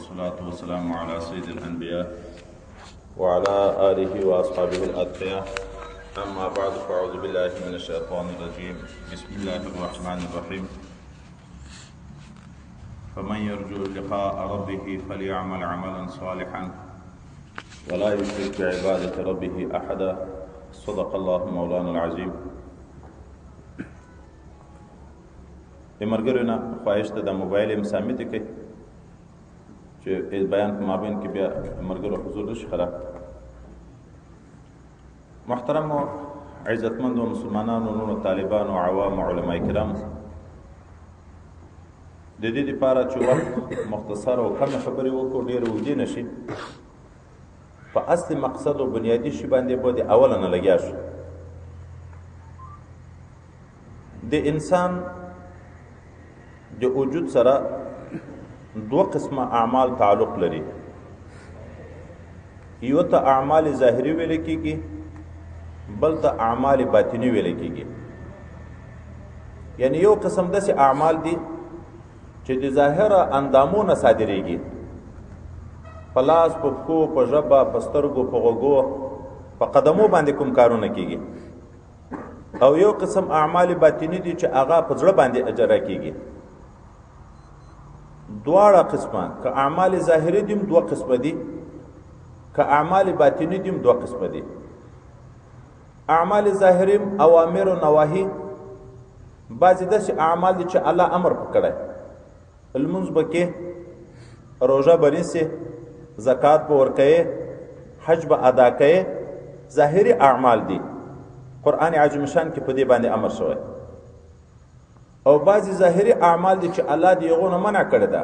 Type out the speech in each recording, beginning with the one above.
والصلاة والسلام على سيد الأنبياء وعلى آله وأصحابه الأتقياء أما بعد فأعوذ بالله من الشيطان الرجيم بسم الله الرحمن الرحيم فمن يرجو لقاء ربه فليعمل عملا صالحا ولا يشرك بعبادة ربه أحدا صدق الله مولانا العظيم. مرګرو نه خواهش ته د موبایل مسامت کې چې بیان په مابین کې بیا مرګرو حضور نشي خراب. محترم او عزتمند مسلمانانو نو طالبان او عوام علماء کرام د دې لپاره چې وخت مختصر او کم خبرې وکړو ډېر وږي نشي په اصل مقصد او بنیادی شی باندې به اوله نه لګیا شو. د انسان د وجود سره دو قسمه اعمال تعلق لري. یو ته اعمال ظاهری ویل کېږي، بل ته اعمال باطنی ویل کېږي. یعنی یو قسم داسې اعمال دي چې د ظاهره اندامونه صادریږي، په لاس، په پښو، په ژبه، په سترګو، په غوږو، په قدمو باندې کوم کارونه کېږي. او یو قسم اعمال باطنی دي چې هغه په زړه باندې اجرا کېږي. دواړه قسمه که اعمال ظاهری دي دوه قسمه دي، که اعمال باطنی دي دوه قسمه دي. اعمال ظاهری اوامر او نواهی بعضې داسې اعمال دي چې الله امر پکړی، لمونځ به کې، روژه به نیسې، زکات به ورکوې، حج به ادا کوې، ظاهري اعمال دي. قرآن عظیم شان کې په دې باندې امر شوی. او بعضی ظاهری اعمال دي چې الله دې هغو نه منع کړی ده.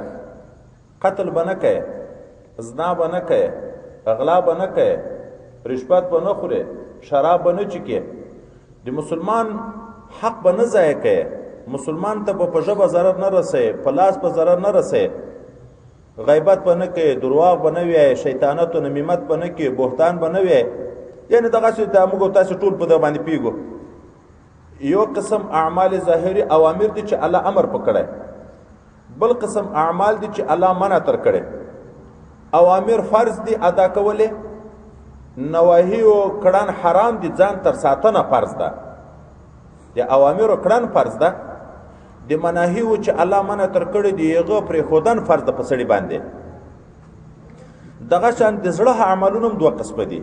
قتل به نه کوې، زنا به نه کوې، اغلا به نه کوې، رشوت به نه خورې، شراب به نه چکې، د مسلمان حق به نه ضایع کوې، مسلمان ته به په ژبه ضرر نه رسوې، په لاس به ضرر نه رسوې، غیبت به نه کوې، درواغ به نه وایې، شیطانت او نمیمت به نه کوې، بهتان به نه وایې. یعنې دغسې ته موږ تاسو ټول په دغه باندې پیږو. یو قسم اعمال ظاهری اوامر دي چې الله امر پکړی، بل قسم اعمال دي چې الله منع تر کړی. اوامر فرض دي ادا کولې، نواهی او کړن حرام دي ځان تر ساتنه فرض ده. د اوامر او کړن فرض ده، د مناهی او چې الله منع تر کړی دی هغه پرې خودن فرض ده په سړي باندې. دغه شان د زړه عملونه دوه قسم دي.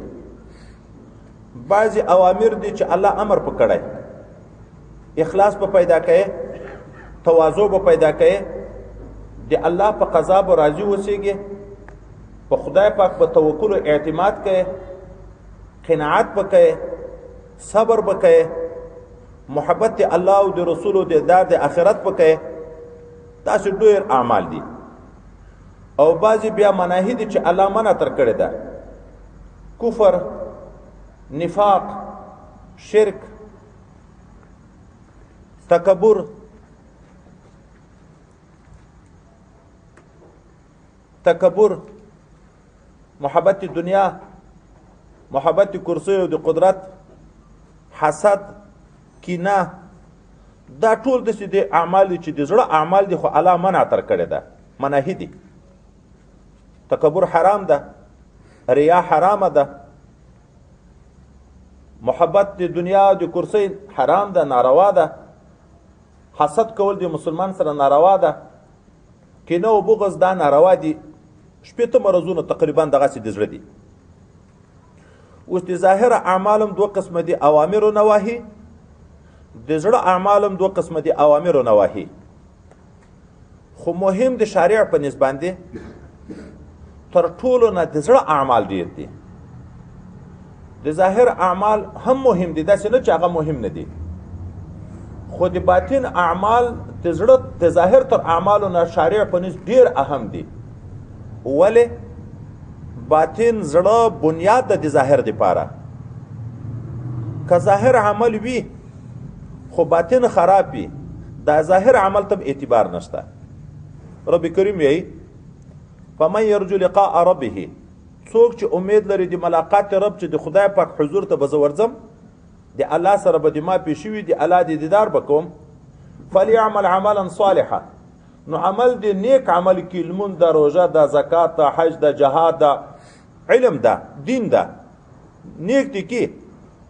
بعضی اوامر دي چې الله امر پکړی، اخلاص به پیدا کړي، تواضع به پیدا کړي، د الله په قضا به راضي اوسېږي، په خدای پاک به توکل او اعتماد کړي، قناعت به کړي، صبر به کړي، محبت الله او د رسول او د دار د آخرت به کړي. تاسو ډېر اعمال دي. او بعضې بیا مناهي دي چې الله منع تر کړې ده. کفر، نفاق، شرک، تکبر، محبت دنیا، محبت کرسی او د قدرت، حسد، کینه، دا ټول داسې د اعمال دي چې د زړه اعمال دي، خو الله منع تر کړې ده، مناهي دي. تکبر حرام ده، ریا حرامه ده، محبت د دنیا او د کرسی حرام ده، ناروا ده. حسد کول د مسلمان سره ناروا ده. کینه او بغض دا ناروا دي. شپېته مرضونه تقریبا دغسې د زړه دي. اوس د ظاهره اعمال هم دوه قسمه دي، اوامر او نواهي. د زړه اعمال هم دوه قسمه دي، اوامر او نواهي. خو مهم د شارع په نسبت باندې تر ټولو نه د زړه اعمال ډېر دي. د ظاهر اعمال هم مهم دي، داسې نه چې هغه مهم نه دي، خو د باطن اعمال د زړه د ظاهر تر اعمالو نه شارع په نسبت ډېر اهم دي. ولې؟ باطن زړه بنیاد ده د ظاهر دپاره. که ظاهر عمل وي خو باطن خراب وي، دا ظاهر عمل ته اعتبار نشته. رب کریم یې فمن یرجو لقاء ربه، څوک چې امید لري د ملاقات رب، چې د خدای پاک حضور ته به زه ورځم، د الله سره به د ما پیښ وي، د الله د دیدار به کوم، فلیعمل عملا صالحا، نو عمل دی نیک عمل کی لمون دا روژه دا زکات دا حج دا جهاد دا علم دا دین دا نیک دی کی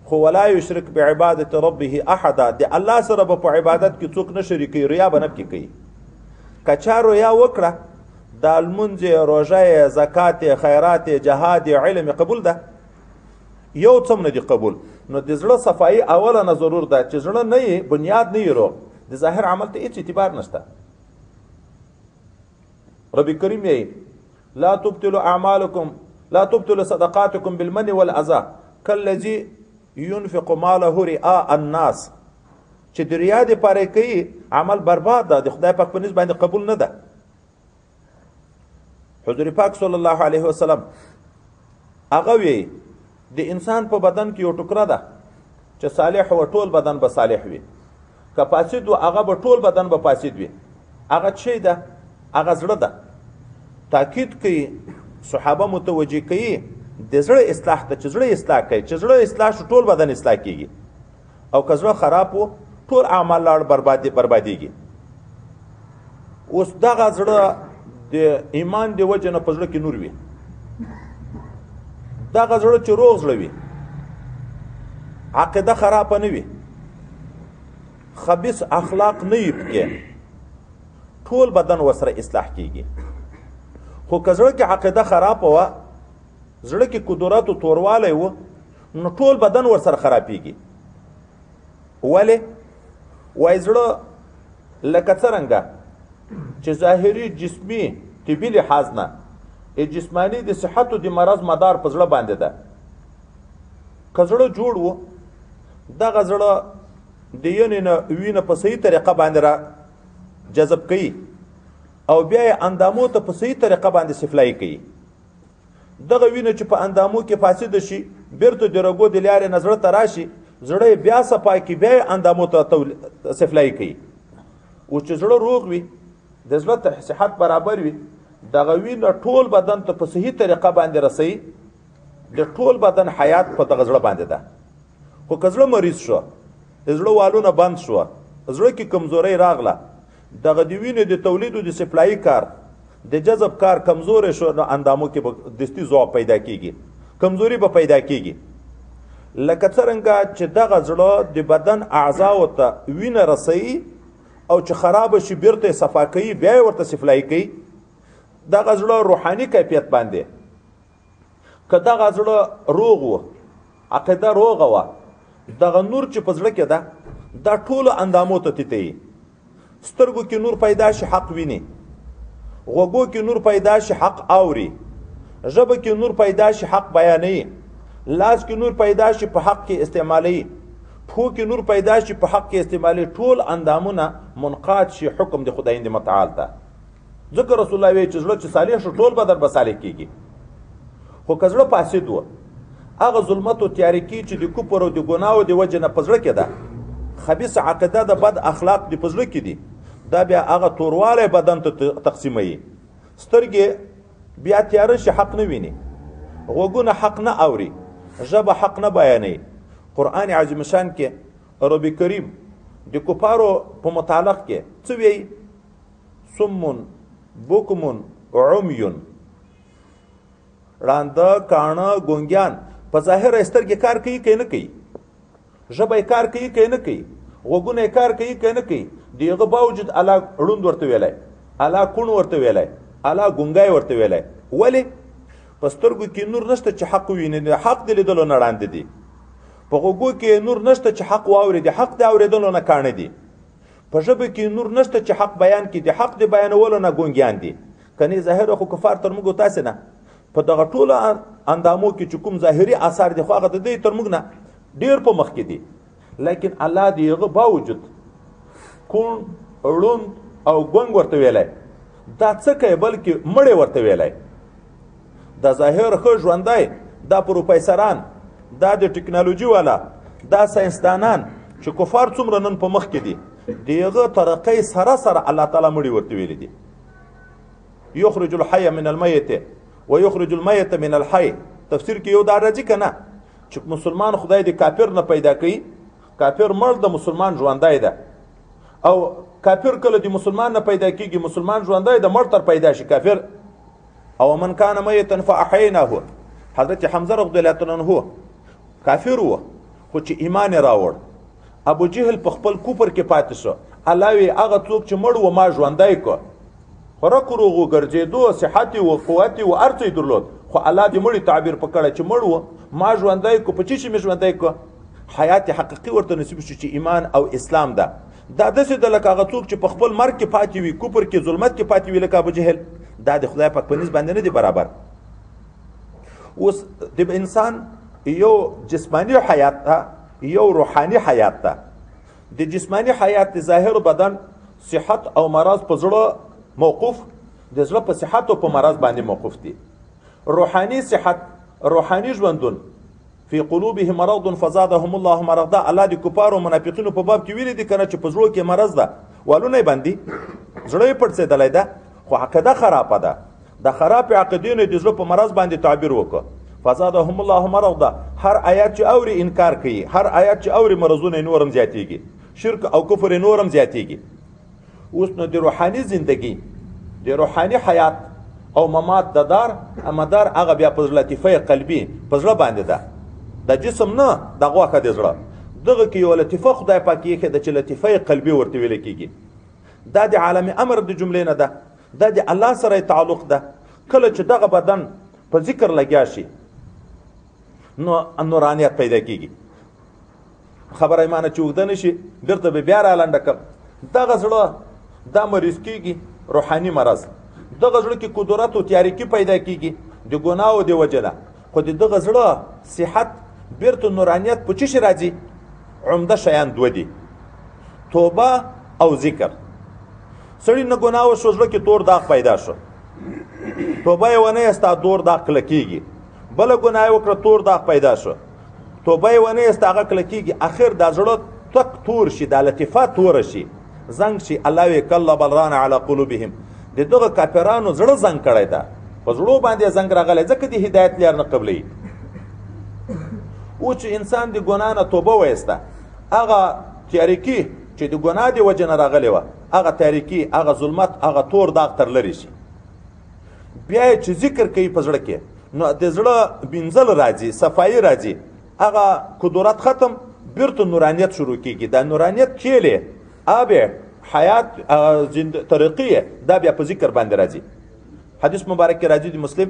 خو ولا یشرک بعبادت ربه احد دی الله سره په عبادت کې څوک نه شریکي ریا بنب کی کوي کچا ریا وکړه دا لمونځ روژه زکات خیرات جهاد علم قبول ده یو څم نه دی قبول نو د زړه صفایي اوله نه ضرور ده چې زړه نه بنیاد نه یرو د ظاهر عمل ته هیڅ اعتبار نشته رب کریم یې لا تبطلوا اعمالکم لا تبطلوا صدقاتکم بالمن والاذى كالذي ينفق ماله رئاء الناس چې د ریا د پاره کوي عمل برباد ده د خدای پاک په نسبت باندې قبول نه ده حضور پاک صلی الله علیه وسلم هغه وی د انسان په بدن کې یو ټوکره ده چې صالح و ټول بدن به صالح وي که فاسد و هغه به ټول بدن به فاسد وي هغه څه ده هغه زړه ده تاکید کوي صحابه متوجه کوي د زړه اصلاح ته چې زړه اصلاح کوي چې زړه اصلاح شو ټول بدن اصلاح کیږي او که زړه خراب و ټول اعمال لاړ بربادیږي اوس دغه زړه د ایمان د وجه نه په زړه کې نور وي دغه زړه چې روغ زړه وي عقیده خرابه نه وي خبیث اخلاق نه وي پکې ټول بدن ورسره اصلاح کیږي خو که زړه کې عقیده خرابه وه زړه کې قدرت او توروالی و نو ټول بدن ورسره خرابېږي ولې وایي زړه لکه څرنګه چې ظاهري جسمي طبي لحاظ نه جسمانی د صحت او د مرض مدار په زړه باندې ده که زړه جوړ و دغه زړه د ینې نه وینه په صحیح طریقه باندې را جذب کوي او بیا یې اندامو ته په صحیح طریقه باندې سپلای کوي دغه وینه چې په اندامو کې فاسده شي بیرته د رګو د لارې نه زړه ته راشي زړه بیا صفا کوي بیا یې اندامو ته سپلای کوي او چې زړه روغ وي د زړه ته صحت برابر وي دغه وینه ټول بدن ته په صحیح طریقه باندې رسوي د ټول بدن حیات په دغه زړه باندې ده خو که زړه مریض شو زړه والونه بند شو زړه کې کمزوري راغله دغه د وینې د تولید او د سپلای کار د جذب کار کمزور شو نو اندامو کې به دستی ضعف پیدا کیږي کمزوري به پیدا کیږي لکه څرنګه چې دغه زړه د بدن اعضاء ته وینه رسوي او چې خراب شي بیرته صفا کوي بیا ورته سپلای کوي دغه زړه روحاني کیفیت باندې که دغه زړه روغ و عقیده روغه وه دغه نور چې په زړه کې ده دا ټولو اندامو ته تیتوي سترګو کې نور پیدا شي حق ویني غوږو کې نور پیدا شي حق اوري ژبه کې نور پیدا شي حق بیانوي لاس کې نور پیدا شي په حق کې استعمالوي پښو کې نور پیدا شي په حق کې استعمالوي ټول اندامونه منقاد شي حکم د خدای متعال ته ځکه رسول الله وی چې زړه چې صالح شو ټول بدن به صالح کیږي خو که زړه فاسد و هغه ظلمت او تیاریکي چې د کفر او د ګناو د وجه نه په زړه کې ده خبیث عقیده د بد اخلاق د په زړه کې دي دا بیا هغه توروالی بدن ته تقسیموي سترګې بیا تیاره شي حق نه ویني غوږونه حق نه اوري ژبه حق نه بیانوي قرآن عظیم شان کې رب کریم د کفارو په متعلق کې څه وایي سمون بوکمون عمیون ړانده کاڼه ګونګیان په ظاهره سترګې کار کوي که نه کوي ژبه کار کوي که نه کوي غوږونه کار کوي که نه کوي د هغه باوجود الله ړوند ورته ویلی الله کوڼ ورته ویلی الله ګونګی ورته ویلی ولې په سترګو کې نور نشته چې حق وویني حق د لیدلو نه ړانده دي په غوږو کې نور نشته چې حق واوري د حق د اورېدلو نه کاڼه دي په ژبه کې نور نشته چې حق بیان کړي د حق د بیانولو نه ګونګیان دي کنې ظاهره خو کفار تر موږ تاسې نه په دغه ټولو اندامو کې چې کوم ظاهري آثار دي خو هغه د دې تر موږ نه ډېر په مخ کې دي لیکن الله د هغه باوجود کوڼ ړوند او ګونګ ورته ویلی دا څه کوي بلکې مړی ورته ویلی دا ظاهر ښه ژوندی دا پروفیسران دا د ټکنالوژي والا دا ساینسدانان چې کفار څومره نن په مخ کې دي د هغه طرقې سره سره الله تعالی مړي ورته ویلی دي یخرج الحی من المیت و یخرج المیت من الحی تفسیر کې یو دا راځي که نه چې مسلمان خدای د کافر نه پیدا کوي کافر مړ د مسلمان ژوندی ده او کافر کله د مسلمان نه پیدا کیږي مسلمان ژوندی د مړ تر پیدا شي کافر او من کان میتا فاحیناه حضرت حمزه رضی الله عنه کافر و خو چې ایمان راوړ ابو جهل په خپل کوپر کې پاتې شو الله وی هغه څوک چې مړ و ما ژوندی کو خورک روغو ګرځېدو صحت و قوت و هر څه درلود خو الله دې مړي تعبیر پکړه چې مړ و ما ژوندی کو په چی مې ژوندی کو حیات حقیقي ورته نصیب شو چې ایمان او اسلام ده دا داسې د لکه هغه څوک چې په خپل مرګ کې پاتې وي کوپر کې ظلمت کې پاتې وي لکه ابو جهل دا د خدای پاک په نسبت باندې نه دی برابر اوس د انسان یو جسمانی حیات ته یو روحانی حیات ته د جسمانی حیات د ظاهر بدن صحت او مرض په زړه موقوف د زړه په صحت او په مرض باندې موقوف دي روحانی صحت روحانی ژوندون فی قلوبهم مرض فزادهم الله مرضا الله د کفار او منافقینو په باب کې ویلي دي کنه چې په زړه کې مرض ده والونه باندې زړه یې پړسېدلی ده خو عقیده خرابه ده د خراب عقیدې نه د زړه په مرض باندې تعبیر وکړه فزادهم الله مرضا هر آیات چې اوري انکار کوي هر آیات چې اوري مرضونه نورم زیاتیږي شرک او کفر نورم زیاتیږي اوس نو د روحاني زندگی د روحاني حیات او ممات د دار امدار هغه بیا په لطیفه قلبي په زړه باندې ده د جسم نه د غوښه د زړه دغه کې یو لطیفه خدای پاک یې کې د چې لطیفه قلبي ورته ویل کېږي دا د عالم امر د جملې نه ده دا د الله سره تعلق ده کله چې دغه بدن په ذکر لګیا شي نو نورانیت پیدا کېږي خبره یې مانه چې اوږده نه شي بېرته به بیا رالنډه کړم دغه زړه دا مریض کېږي روحاني مرض دغه زړه کې قدرت او تیاریکي پیدا کېږي د ګناهو د وجه نه خو د دغه زړه صحت بیرته نورانیت په څه شي راځي عمده شیان دوه دي توبه او ذکر سړي نه ګناه وشو زړه کې تور داغ پیدا شو توبه یې ونه ایسته تور داغ کلکېږي بله ګناه یې وکړه تور داغ پیدا شو توبه یې ونه ایسته هغه کلکېږي اخر دا زړه تک تور شي دا لطیفه توره شي زنګ شي الله وی کله بل ران علی قلوبهم د دغه کافرانو زړه زنګ کړی ده په زړو باندې زنګ راغلی ځکه د هدایت لار نه قبلوي او چې انسان د ګناه نه توبه وایسته هغه تاریکي چې د ګناه د وجې نه راغلی وه هغه تاریکي هغه ظلمت هغه تور داغ تر لرې شي بیا یې چې ذکر کوي په زړه کې نو د زړه بینځل راځي صفایي راځي هغه قدرت ختم بیرته نورانیت شروع کېږي دا نورانیت کیلې آب حیات طریقیه دا بیا په ذکر باندې راځي حدیث مبارک کې راځي د مسلم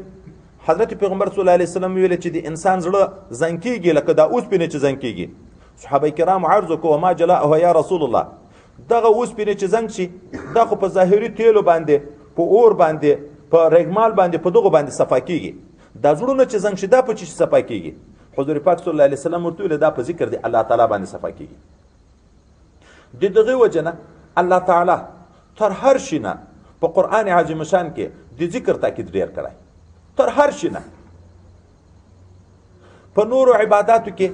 حضرت پیغمبر صلی الله علیه وسلم ویل چې د انسان زړه زنګ کېږي لکه دا اوسپنې چې زنګ کېږي صحابه کرام عرض وکړو ما جلاءه یا رسول الله دغه اوسپنې چې زنګ شي دا خو په ظاهري تیلو باندې په اور باندې په رګمال باندې په دغه باندې صفا کېږي دا زړونه چې زنګ شي دا په څه صفا کېږي حضور پاک صلی الله علیه وسلم ورته ویل دا په ذکر دی الله تعالی باندې صفا کېږي د دغه وجه نه الله تعالی تر هر شي نه په قرآن عظیم شان کې د ذکر تاکید ډېر کړی تر هر شي نه په نورو عباداتو کې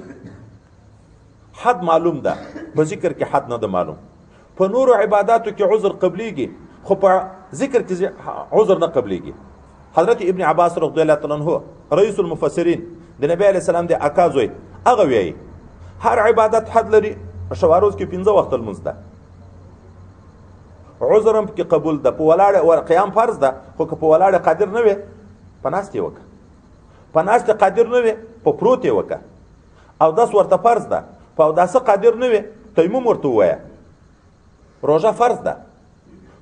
حد معلوم ده په ذکر کې حد نه ده معلوم په نورو عباداتو کې عذر قبلیږي خو په ذکر کې عذر نه قبلیږي حضرت ابن عباس رضی الله تعالی عنه رئیس المفسرین د نبی علیه السلام د اکا زوی هغه وایي هر عبادت حد لري شواروز کې 15 وخت لمونځ ده عذر هم کې قبول ده په ولاړه قیام فرض ده خو که په ولاړه قادر نه وي په ناستې وکړه په ناستې قادر نه وي په پروت یې وکړه اودس ورته فرض ده په اوداسه قادر نه وي تیمم ورته ووایه روژه فرض ده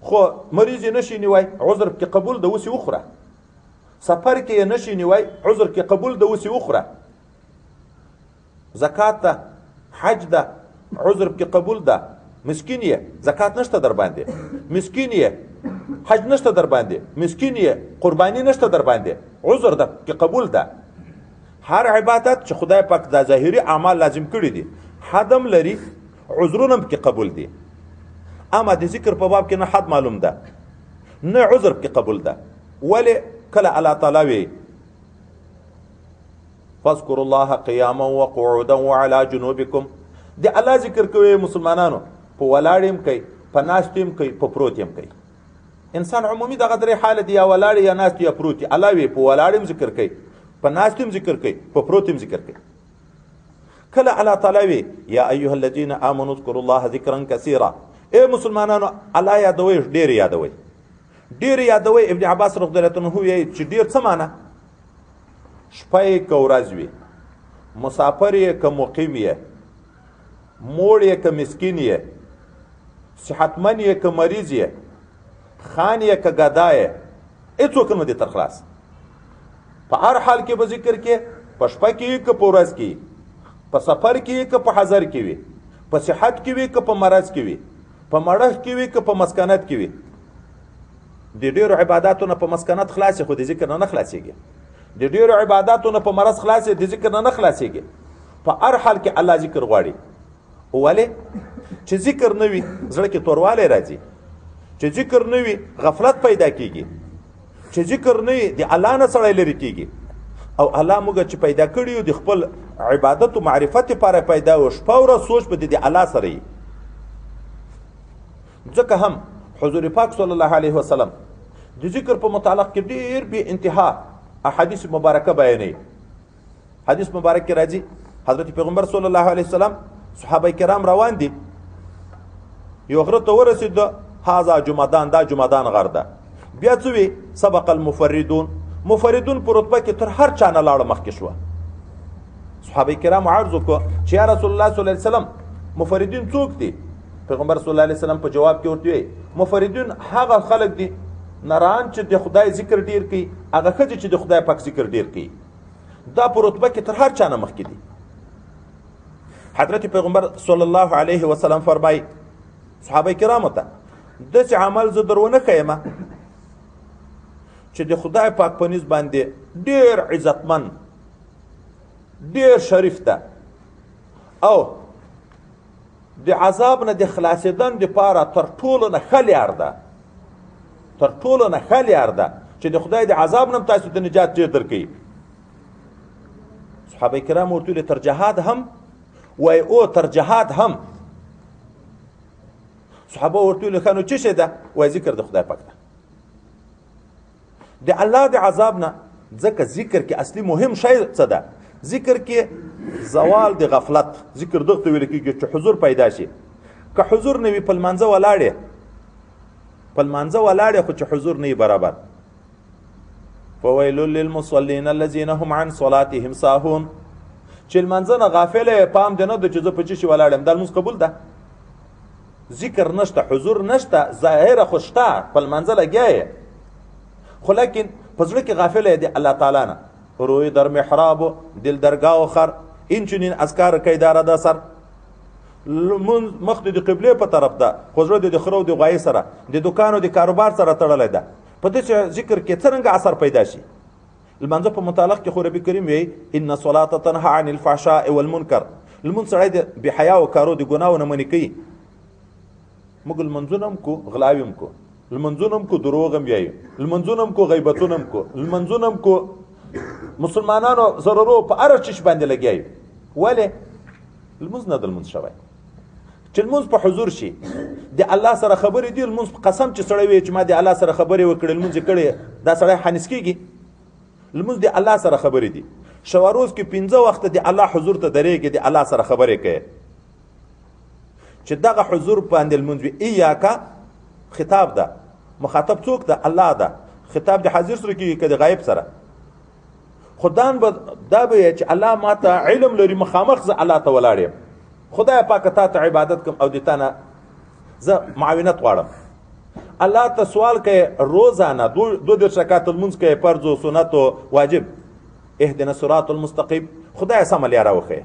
خو مریض یې نشي نیوی عذر کې قبول ده اوس یې وخوره سفر کې یې نشي نیوی عذر کې قبول ده اوس یې وخوره زکات ده حج ده عذر کې قبول ده مسکین یې زکات نشته در باندې مسکین یې حج نشته در باندې مسکین یې قربانی نشته در باندې عذر ده کې قبول ده هر عبادت چې خدای پاک د ظاهري اعمال لازم کړي دي حدم لري عذرونه کې قبول دي اما د ذکر په باب کې نه حد معلوم ده نه عذر کې قبول ده ولی کله الله تعالی وی فاذكروا الله قياما وقعودا وعلى جنوبكم د الله ذکر کوي مسلمانانو په ولاړیم کوي په ناستیم کوي په پروتیم کوي انسان عمومي دغه درې حالت یا ولاړ یا ناست یا پروت الله وی په ولاړیم ذکر کوي په ناستیم ذکر کوي په پروتیم ذکر کوي کله الله تعالی وی یا ایها الذين امنوا اذكروا الله ذکرا كثيرا اے مسلمانانو الله یادوئ ډېر یادوئ ډېر یادوئ. ابن عباس رضی الله عنه وایي چې ډېر څه معنی شپه یې که ورځ وي مسافر یې که مقیم یې موړ یې که مسکین یې صحتمند یې که مریض یې خان یې که ګدا یې هېڅوک نه دي تر خلاص. په هر حال کې به ذکر کې په شپه کې وي که په ورځ کې وي په سفر کې وي که په حضر کې وي په صحت کې وي که په مرض کې وي په مړښت کې وي که په مسکنت کې وي. د ډېرو عباداتو نه په مسکنت خلاصې خو د ذکر نه خلاصېږي. د ډېرو عباداتو نه په مرض خلاصې د ذکر نه خلاصېږي. په هر حال کې الله ذکر غواړي. ولې چې ذکر نه وي زړه کې توروالی راځي، چې ذکر نه وي غفلت پیدا کېږي، چې ذکر نه وي د الله نه سړی لرې کېږي. او الله موږ چې پیدا کړي یو د خپل عبادت او معرفت لپاره پیدا و شپه ورځ سوچ به د الله سره وي. ځکه هم حضور پاک صلی الله علیه وسلم د ذکر په متعلق کې ډېر بې انتها احادیث مبارکه بیانوي. حدیث مبارک کې راځي حضرت پیغمبر صلی الله علیه وسلم صحابه کرام روان دي یو غره ته ورسېده هذا جمدان دا جمدان غر ده. بیا څه وي سبق المفردون مفردون په رتبه کې تر هر چا نه لاړه مخکې شوه. صحابه کرام عرض وکړه چې یا رسول الله صلی الله علیه وسلم مفردین څوک دي؟ پیغمبر صلی الله علیه وسلم په جواب کې ورته وایي مفردین هغه خلک دي نران چې د خدای ذکر ډیر کوي، هغه ښځې چې د خدای پاک ذکر ډیر کوي. دا په رتبه کې تر هر چا نه مخکې دي. حضرت پیغمبر صلی الله علیه وسلم فرمایي صحابه کرامو ته داسې عمل زه درونه ښیم چې د خدای پاک په نزد باندې ډېر عزتمن ډېر شریف ده او د عذاب نه د خلاصېدن دپاره تر ټولو نه ښه لار ده، تر ټولو نه ښه لار ده چې د خدای د عذاب نه تاسو د نجات ډېر درکوي. صحابه کرام ورته ویل تر جهاد هم؟ وایي او تر جهاد هم. صحابه ورته ویل ښه نو څه شی ده؟ وایي ذکر د خدای پاک ده. د الله د عذاب نه ځکه ذکر کې اصلي مهم شی څه ده؟ ذکر کې زوال د غفلت، ذکر دغه ته ویل کېږي چې حضور پیدا شي. که حضور نه وي په لمانځه ولاړې په لمانځه ولاړې خو چې حضور نه وي برابر. فویل للمصلین الذین هم عن صلاتهم ساهون. چې لمانځه نه غافل یې پام دې نه ده چې زه په څه شي ولاړ یم، دا لمونځ قبول ده؟ ذکر نشته، حضور نشته، ظاهره خو شته، په لمانځه لګیا یې خو لیکن په زړه کې غافل یې د الله تعالی نه. روی در محراب و دل درگاه و خر این چنین اذکار کی دارد اثر. مخ د قبله په طرف ده خو زړه د خرو د غوای سره د دکان او د کاروبار سره تړلی ده. په دې ذکر کې څرنګه اثر پیدا شي؟ لمانځه په متعلق کې خو ربي کریم وایي ان الصلاه تنهى عن الفحشاء والمنکر. لمونځ سړی د بېحیا او کارو د ګناو نه منې کوي. موږ لمونځونه هم کو غلاوي هم کو، لمونځونه هم کو دروغ هم وایو، لمونځونه هم کو غیبتونه هم کو، لمونځونه هم کو مسلمانانو ضرورو په هر چیز باندې لګیایو. ولې لمونځ نه د لمونځ شوی چې لمونځ په حضور شي د الله سره خبرې دي. لمونځ په قسم چې سړی وایي چې ما د الله سره خبرې وکړې لمونځ یې کړې دا سړی حانس کېږي. لمونځ د الله سره خبرې دي. شوه روز کې 15 وخته د الله حضور ته درېږي د الله سره خبرې کوي چې دغه حضور باندې لمونځ وي. ایاکه خطاب ده، مخاطب څوک ده؟ الله ده. خطاب د حاضر سره کېږي که د غایب سره؟ خدان به دا به چې الله ما ته علم لري مخامخ زه الله ته ولاړ یم، خدای پاکه تا ته عبادت کوم او د تا نه زه معاونت غواړم. الله ته سوال کوي روزانه 2 رکعات لمونځ کوي فرض و سنت و واجب. اهدنا الصراط المستقیم. خدای سمه لاره وښیه،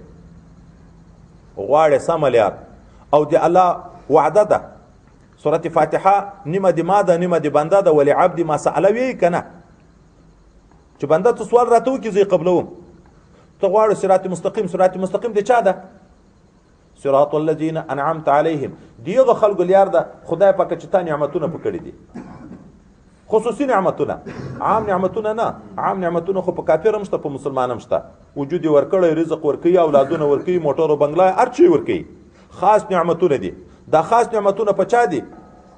غواړې سمه لار او د الله وعده ده. سورت فاتحه نیمه د ما ده نیمه د بنده ده. ولعبد ما سأله ویې که نه چې بنده ته سوال راته وکړي زه یې قبلوم. ته غواړې صراط مستقیم. صراط مستقیم د چا ده؟ صراط الذین انعمت علیهم. د هغو خلکو لار ده خدای پاکه چې تا نعمتونه په کړي دي، خصوصي نعمتونه، عام نعمتونه نه. عام نعمتونه خو په کافر هم شته په مسلمان هم شته. وجود یې ورکړی، رزق ورکوي، اولادونه ورکوي، موټر و بنګله هر څه یې ورکوي. خاص نعمتونه دي. دا خاص نعمتونه په چا دي؟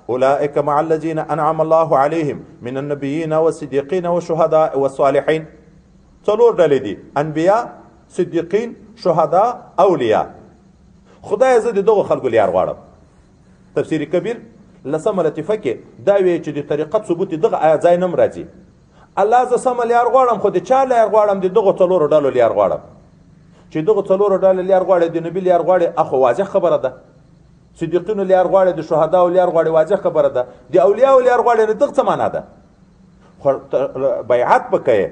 اولئک مع الذین انعم الله علیهم من النبیین والصدیقین والشهداء والصالحین. 4 ډلې دي: انبیا، صدیقین، شهدا، اولیاء. خدای زه د دغو خلکو لار غواړم تفسیر کبیر لسمه لطیفه کې دا وی چې د طریقت ثبوت دغه آیات ځای نم راځي. الله ز سم لیار غواړم خو د چا لیار غواړم د دغه څلورو ډلو لیار غواړم. چې دغه څلورو ډلو لیار غواړي د نبی لیار غواړي اخو واضح خبره ده. صدیقینو لیار غواړي د شهداو لیار غواړي واضح خبره ده. د اولیاء لیار غواړي نه دغه څه معنا ده. خو بیعت وکړي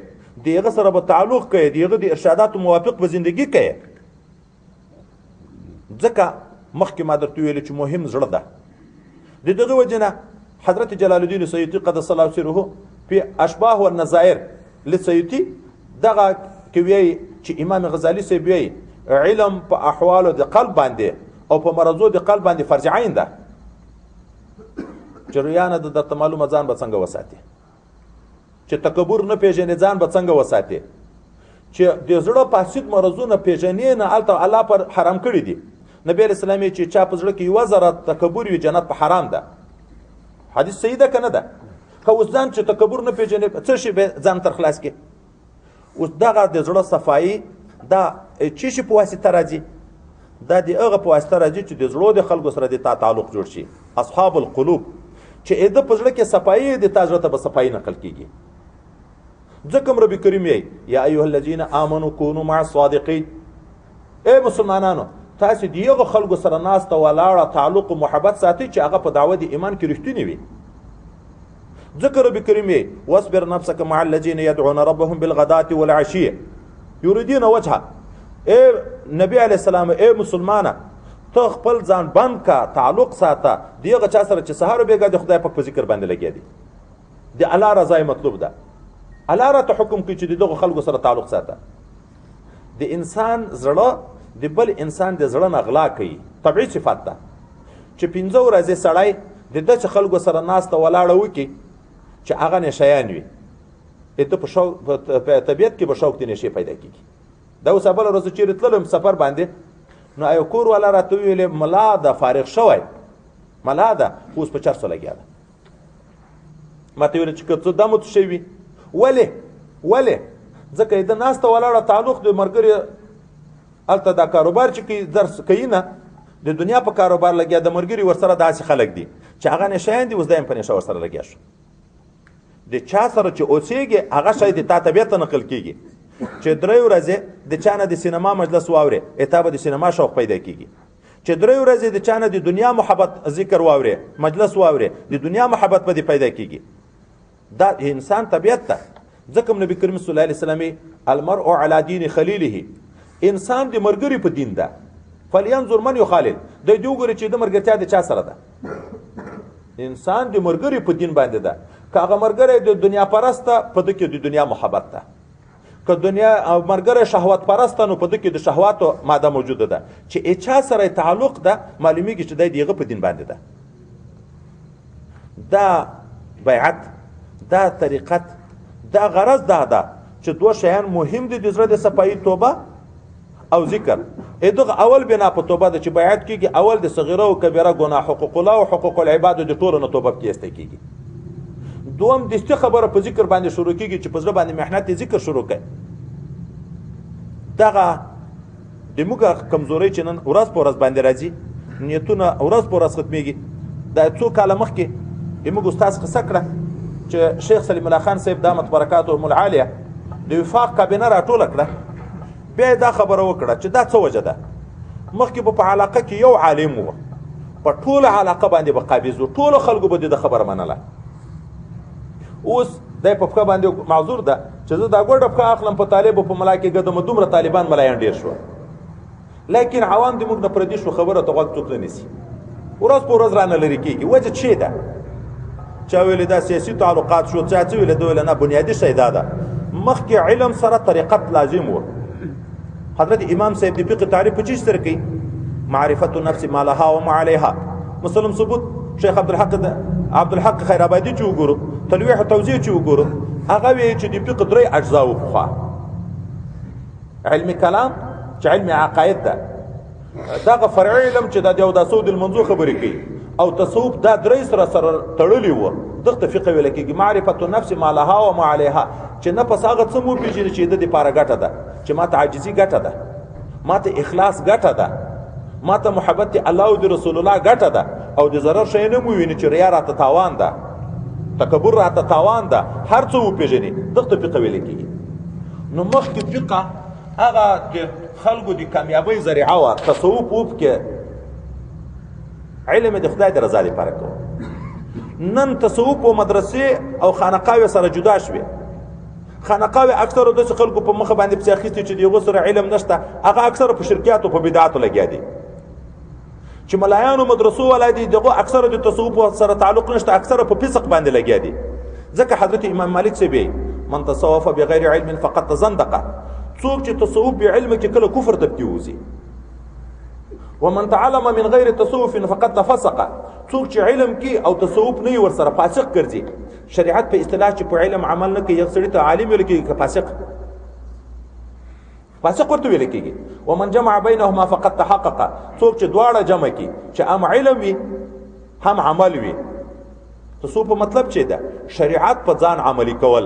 دغه سره به تعلق کوي دغه د ارشاداتو موافق به زندگی کوي. ځکه مخکې ما درته ویل چې مهم زړه ده. د دغه وجنه حضرت جلال الدین سیوطي قدس الله سره په اشباح والنظائر لسیوطي دغه کوي چې امام غزالی سی وی علم په احوالو د قلب باندې او په مرزو د قلب باندې فرض عین ده. جریان د معلومه ځان به څنګه وساتي، چې تکبر نه پیژنې ځان به څنګه وساتي، چې د زړه فاسد مرزونه پیژنې نه الته الله پر حرام کړی دي. نبی رسول الله چې چا په زړه کې یو ذره تکبر وي جنت په حرام ده. حدیث صحیح ده کنه ده؟ خو اوس ځان چې تکبر نه پیژنې څه شي به ځان تر خلاص کې. اوس دغه د زړه صفایي دا چې شي په واسطه راځي، دا د هغه په واسطه راځي چې د زړه د خلکو سره د تعلق جوړ شي. اصحاب القلوب چې د په زړه کې صفایي د تاجرته به صفایي نقل کیږي. ځکه رب کریم یې یا ایها الذین آمنوا کونوا مع الصادقین، اے مسلمانانو تاسو دیغه خلکو سره ناسته ولاړه تعلق او محبت ساتي چې هغه په دعوه د ایمان کې رښتینی وي. ذکر رب کریم واصبر نفسك مع الذين يدعون ربهم بالغداة والعشي يريدون وجهه. اے نبی علیہ السلام اے مسلمانه ته خپل ځان بند کا تعلق ساته دیغه چا سره چې سهار بیګا د خدای په ذکر باندې لګیا دي. د الله رضا مطلوب ده. الله را ته حکم کوي چې دغه خلکو سره تعلق ساته. د انسان زړه د بل انسان د زړه نغلا کوي، طبيعي صفات ده. چې 15 ورځې سړی د دغه خلکو سره ناسته ولاړه وکي چې هغه نشیان وي، ته په شوق په طبيعت کې به شوق دي نشي پیدا کیږي. دا اوس بل ورځ چې تللم سفر باندې نو ایو کور ولا راته ویل ملا ده فارغ شوی، ملا ده اوس په 400 لګیا ده. ماته ویل چې څه دمو شي وي ولې ځکه د ناسته ولاړه تعلق د مرګري الته دا کاروبار چې کی درس کوي نه د دنیا په کاروبار لګیا د مرګري ورسره داسې خلک دي چې هغه نشاین دي اوس دایم په نشه ورسره لګیا شو. د چا سره چې اوسېږي هغه شاید د تا طبیعت نقل کیږي. چې درې ورځې د چانه د سینما مجلس واوري اتابه د سینما شوق پیدا کیږي. چې درې ورځې د چانه د دنیا محبت ذکر واوري مجلس واوري د دنیا محبت به پیدا کیږي. دا انسان طبیعت ده. ځکه نبی کریم صلی الله علیه وسلم المرء علی دین خلیله، انسان د مرګري په دین ده. فلینظر من یخالل، د دې وګوري چې د مرګرتیا د چا سره ده. انسان د مرګري په دین باندې ده. که هغه مرګري د دنیا پرسته په دې کې د دنیا محبت ده، که دنیا مرګري شهوت پرسته نو په دې کې د شهواتو ماده موجوده ده. چې چا سره تعلق ده معلومیږي چې د دې په دین باندې ده. دا بیعت، دا طریقت، دا غرض ده چې دوه شیان مهم دي د زړه د صفایي توبه او ذکر. دغه اول بنا په توبه د چې بیعت کیږي، اول د صغیره او کبیره ګناه حقوق الله او حقوق العباد د ټولو نه توبه کیسته کیږي. دوم د است خبره په ذکر باندې شروع کیږي چې په ځړه باندې محنت ذکر شروع کړي. دغه د موږ کمزوري چې نن ورځ په ورځ باندې راځي، نیتونه ورځ په ورځ ختميږي. دا څو کاله مخکې موږ استاد قصه کړه چې شیخ سلیم الله خان صاحب دامت برکاتهم العالیه د وفاق کابینه راټوله کړه. بیا دا خبره وکړه چې دا څه وجه ده. مخکې په علاقه کې یو عالم و، په ټوله علاقه باندې به قابض و، ټولو خلکو به د خبره منله. اوس دی په پښه باندې معذور ده چې زه دا ګوډه پښه اخلم په طالب په ملا کې ګدم دومره طالبان ملایان ډېر شو. لیکن عوام د موږ نه پردي شو، خبره ته غوږ څوک نه نیسي. ورځ په ورځ رانه لرې کېږي. وجه څه ده؟ چا ویل دا سیاسي تعلقات شو، چا څه ویل دوی نه بنیادي شی دا ده. مخکې علم سره طریقت لازم و. حضرت امام صاحب د فقه تعریف په چیز سره کوي، معرفت النفس ما لها و ما عليها. مسلم ثبوت شیخ عبدالحق خیر آبادی چې وګورو، تلویح او توضیح چې وګورو، هغه وی چې د فقه درې اجزا و خو علم کلام چې علم عقاید ده، دغه فرعي علم چې د یو د سود المنظور خبرې کوي، او تصوف دا درې سره تړلي و. دغه فقه ویل کېږي معرفت النفس ما لها و ما عليها، چې نفس هغه څه مو پیژني چې د لپاره ګټه ده، چې ماته عاجزي ګټه ده، ماته اخلاص ګټه ده، ماته محبت الله او رسول الله ګټه ده، او د ضرر شی نه مو ویني چې ریا راته تاوان ده تکبر راته تاوان ده هر څه وپېژني دغه ته فقه ویل کېږي. نو مخکې فقه هغه د خلکو د کامیابۍ ذریعه وه. تصوف وب کې علم د خدای د رضا لپاره کوو. نن تصوف و مدرسې او خانقاوې سره جدا شوې. خانقاوې اکثرو داسې خلکو په مخه باندې پسې اخیستي چې د هغو سره علم نشته، هغه اکثره په شرکیاتو په بدعاتو لګیا دي. چې ملایانو مدرسو والا دي دغه اکثره د تصوف سره تعلق نشته، اکثره په فسق باندې لګیا دي. ځکه حضرت امام مالک صاحب من تصوف بغیر علم فقط تزندقه، څوک چې تصوف به علم کې کله کفر ته وځي. ومن تعلم من غیر تصوف فقط فسق، څوک چې علم کې او تصوف نه ور سره فاسق ګرځي. شریعت په اصطلاح چې په علم عمل نه کوي یو سړی ته عالم ویل کېږي که فاسق ورته ویل کېږي. ومن جمع بینهما فقط تحقق، څوک چې دواړه جمع کړي چې هم علم وي هم عمل وي. تصوف په مطلب چې ده شریعت په ځان عملی کول.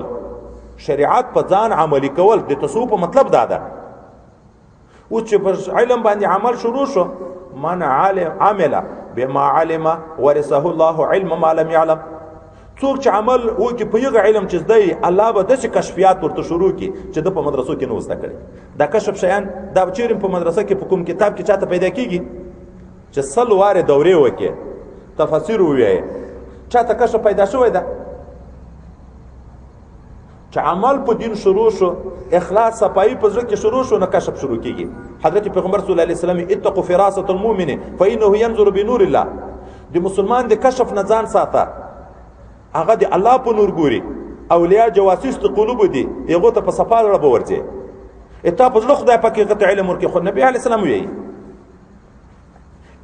شریعت په ځان عملی کول د تصوف په مطلب دا ده. اوس چې پر علم باندې عمل شروع شو، من عمل بما علم ورثه الله علم ما لم يعلم، څوک چې عمل وکړي په یغه علم چې زده الله به داسې کشفیات ورته شروع کړي چې د په مدرسو کې نه وسته کړي. دا کشف شیان دا چیرې په مدرسه کې په کوم کتاب کې چاته پیدا کیږي چې سل واره دورې وکړي تفسیر ووایي چاته کشف پیدا شوی ده. چې عمل په دین شروع شو، اخلاص صفائی په زړه کې شروع شو، نه کشف شروع کیږي. حضرت پیغمبر صلی الله علیه وسلم اتقوا فراسة المؤمن فانه ينظر بنور الله، د مسلمان د کشف نه ځان ساته، هغه د الله په نور ګوري. اولیاء جواسیس د قلوب دي، هغه ته په صفا زړه به ورځي. اته په زړه خدای پاک هغه ته علم ورکړي. خو نبی علیه السلام وایي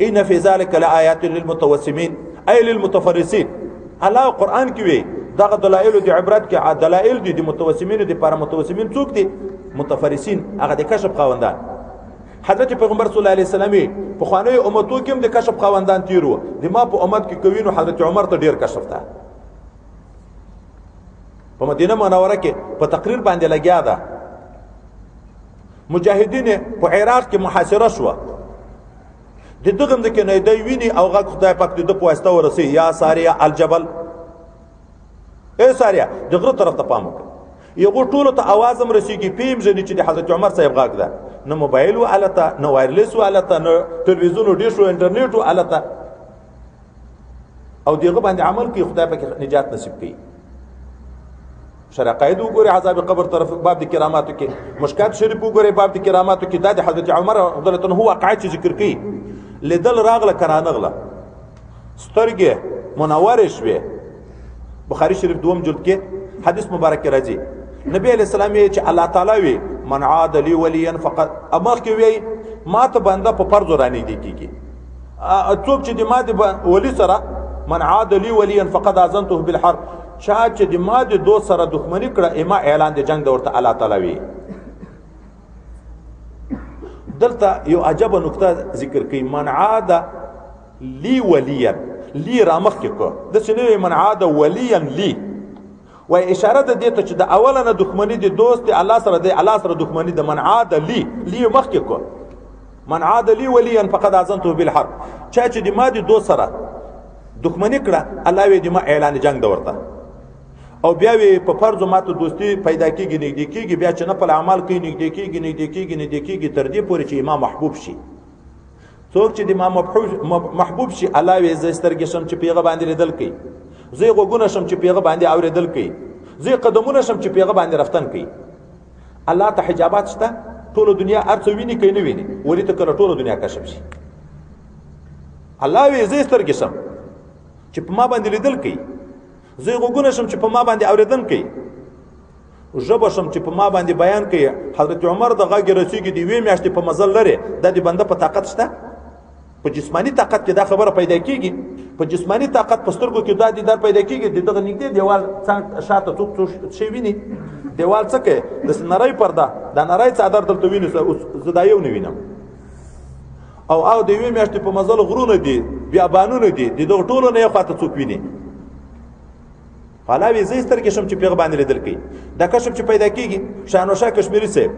ان فی ذلک لآیات للمتوسمین ای للمتفرسین. الله قرآن کې وایي دغه دلایل د عبرت کې دلایل دي د متوسمینو د لپاره. متوسمین څوک دي؟ متفرسین، هغه د کشف خاوندان. حضرت پیغمبر صلی الله علیه وسلم په خواني امتو کې هم د کشف خاوندان تیرو. د ما په امت کې کوینو حضرت عمر ته ډیر کشف ده. په مدینه منوره کې په تقریر باندې لګیا ده. مجاهدین په عراق کې محاصره شو. د دغه د کې نه دی ویني او غږ خدای پاک د په واسطه ورسي یا ساریه الجبل، اے ساریه دغه طرف ته پام وکړه. یو ټولو ته आवाज هم رسیږي، پیم ځنی چې د حضرت عمر صاحب غږ ده. نه موبایل و الته، نه وایرلیس و الته، نه تلویزیون و ډیش و انټرنیټ و الته. او دغه باندې عمل کوي خدای پاک نجات نصیب کوي. شرقاید وګوري عذاب قبر طرف باب د کراماتو کې، مشکات شریف وګوري باب د کراماتو کې دا د حضرت عمر رضی الله عنه واقعي ذکر کوي. لیدل راغله کرانغله سترګې منور شوه. بخاری شریف دوم جلد کې حدیث مبارک راځي نبی علیہ السلام یې چې الله تعالی وی من عاد لی ولیا فقط امر کې وی ما ته بنده په فرض رانی دي کیږي. څوک چې د ما د ولی سره من عاد لی ولیا فقد اذنته بالحرب، چا چې د ما د دو سره دښمنی کړه اما اعلان د جنگ ورته الله تعالی وی. دلته یو عجب نقطه ذکر کوي. من عاد لی ولیا، لی رامخ کې کو د سنوي من عاد ولیا لی، و اشاره ده دې ته چې د اولنه دښمنی د دوست الله سره د الله سره دښمنی د من عاد لی مخ کې کو. من عاد لی ولیا فقد اذنته بالحرب، چا چې د ما د دو سره دښمنی کړه الله وی د ما اعلان جنگ د ورته. او بیا وی په فرض ماته دوستی پیدا کیږي نږدې کیږي، بیا چې نه په عمل کوي نږدې کیږي تر دې پورې چې امام محبوب شي. څوک چې د امام محبوب شي الله وی زسترګې شم چې پیغه باندې لیدل کوي، زه غوګونه شم چې پیغه باندې اوریدل کوي، زه قدمونه شم چې پیغه باندې رفتن کوي. الله ته حجابات شته، ټول دنیا ارڅ ویني کوي نه ویني، ولې ته کړه ټول دنیا کشف شي. الله وی زسترګې شم چې په ما باندې لیدل کوي، زه غوګونه شم چې په ما باندې اوریدل کوي، ژبه شم چې په ما باندې بیان کوي. حضرت عمر د غږ رسیږي دی وی میاشتې په مزل لري د دې بنده په طاقت شته. په جسمانی طاقت کې دا خبره پیدا کیږي، په جسمانی طاقت په سترګو کې دا دیدار پیدا کیږي. دغه نږدې دیوال شاته څوک شي ویني، دیوال څه کې د نری پرده د نری څادر دلته ویني، زدا یو نه وینم. او د یوې میاشتې په مزل غرونه دي، بیابانونه دي، دغه ټولو نه یو خاطر څوک ویني. حالا وی زه سترګې شم چې پیغه باندې لیدل کوي. دا کشف چې پیدا کیږي شانوشاه کشمیری صاحب،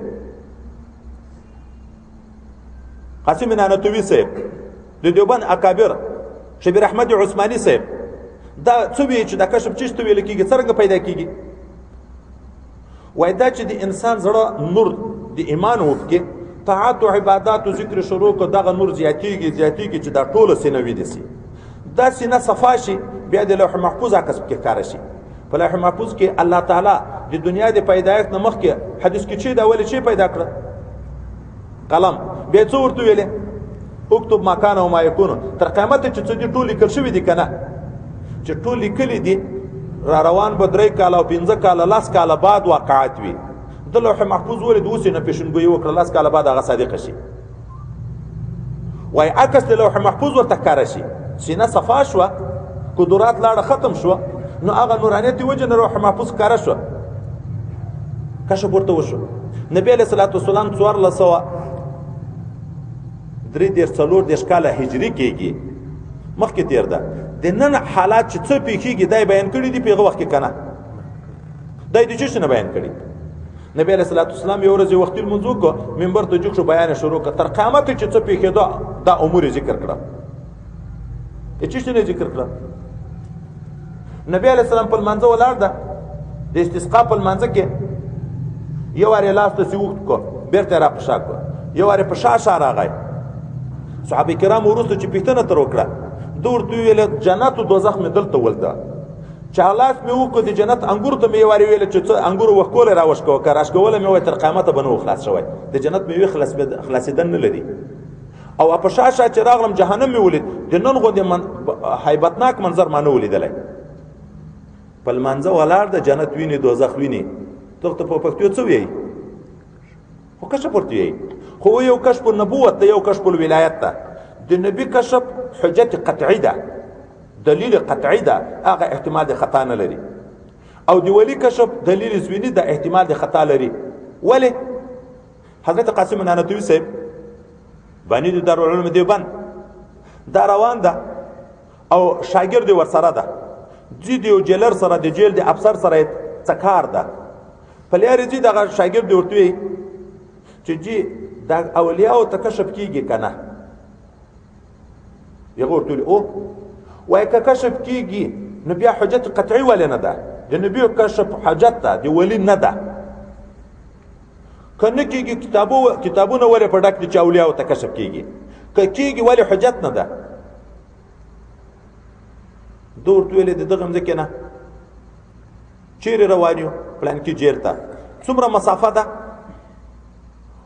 قاسم نانوتوی صاحب، د دیوبند اکابر شبیر احمد عثماني صاحب دا څه وی چې دا کشف چیشته ویل کیږي څنګه پیدا کیږي وای دا چې د انسان زړه نور د ایمان وکړي طاعت او عبادت او ذکر شروع کو دغه نور زیاتیږي چې دا ټوله سینوي دي سي دا سینه صفا شي بیا د لوح محفوظ کسب کې کار شي په لوح محفوظ کې الله تعالی د دنیا د پیدایښت نه مخکې حدیث کې چې دا ولې چې پیدا کړ قلم بیا څو ورته ویلې اكتب ما كان وما يكون تر قیامت چې څه دي ټول لیکل شوی دي کنه چې ټول لیکل دي را روان به 3 کال او 15 کال لاس کال بعد واقعات وي د لوح محفوظ ولې د اوسې نه پیشنګوي وکړه لاس کال بعد هغه صادق شي وای عکس د لوح محفوظ ورته کار شي سینه صفا شو قدرات لاړه ختم شو نو هغه نورانیت وجه نه لوح محفوظ کار شو کشف ورته وشو نبی علیہ الصلوۃ والسلام 4 کاله هجری کېږي مخکې تیر ده د نن حالات چې څه پیښیږي دای بیان کړی دی په هغه وخت کې کنه دای د چشنه بیان کړی نبی علیہ الصلوۃ والسلام یو ورځ وخت المنځو کو منبر ته جوړ شو بیان شروع کړ تر قیامت چې څه پیښیدو دا امور ذکر کړه چشنه ذکر کړه نبی علیہ السلام په منځو ولاړ ده د استسقا په منځ کې یو واره لاس ته سیوخت کو بیرته را پښا کو یو واره پښا راغی صحابه کرام ورسته چې پیښتنه تر وکړه دور دوی ویل جنت او دوزخ مې دلته ولدا چالاس مې وکړه د جنت انګور ته مې واری ویل چې انګور وکول راوښ کو کراش کول مې وای تر قیامت بنو خلاص شوی د جنت مې خلاصیدن نه لدی او په شاشه چې راغلم جهنم مې ولید د نن غو د هیبتناک منظر ما نه ولیدلای په منځه ولار د جنت ویني دوزخ ویني ته په پښتو څه وی خو کشف ورته وی خو یو کشف النبوت ده یو کشف الولایت ده د نبی کشف حجت قطعی ده دلیل قطعی ده هغه احتمال د خطا نه لري او دی ولی کشف دلیل زوینی ده احتمال د خطا لري ولی حضرت قاسم نانوتوی صاحب بانی د دارالعلوم دیوبند دا روان ده او شاګرد ورسره ده دی جیلر سره د جیل د افسر سره څکار ده پلیار دی دغه شاګرد ورته وی چې جی دا اولیاء او تکشف کیږي کنه یغه ورته او وای که کشف کیږي نو بیا حجت قطعی ولا نه ده د نبی کشف حجت ده دی ولی نه ده کنه کیږي کتابونه ولې په ډک دي چې اولیاء او تکشف کیږي کیږي ولی حجت نه ده دور تویلې د دغه ځکه نه چیرې روانیو پلان کې جیرتا څومره مسافه ده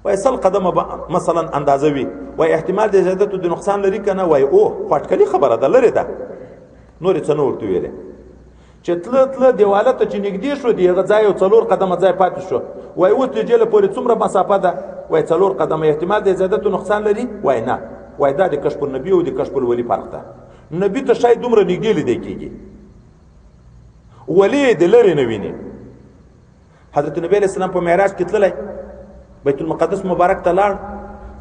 وای سل قدمه مثلا اندازه وي وای احتمال د زیادت د نقصان لري کنه وای او پټکلی خبره ده لري ده نور څه نور ورته ویل چې تل دیواله ته چې نږدې شو دی هغه ځای او 4 قدمه ځای پاتې شو وای اوس د جیل پورې څومره مسافه ده وای 4 قدمه احتمال د زیادت د نقصان لري وای نه وای دا د کشف النبی او د کشف الولی فرق ده نبی ته شاید دومره نږدې لیدل کیږي ولی د لری نه ویني حضرت نبی علیہ السلام په معراج کې تللی بیت المقدس مبارک ته لاړ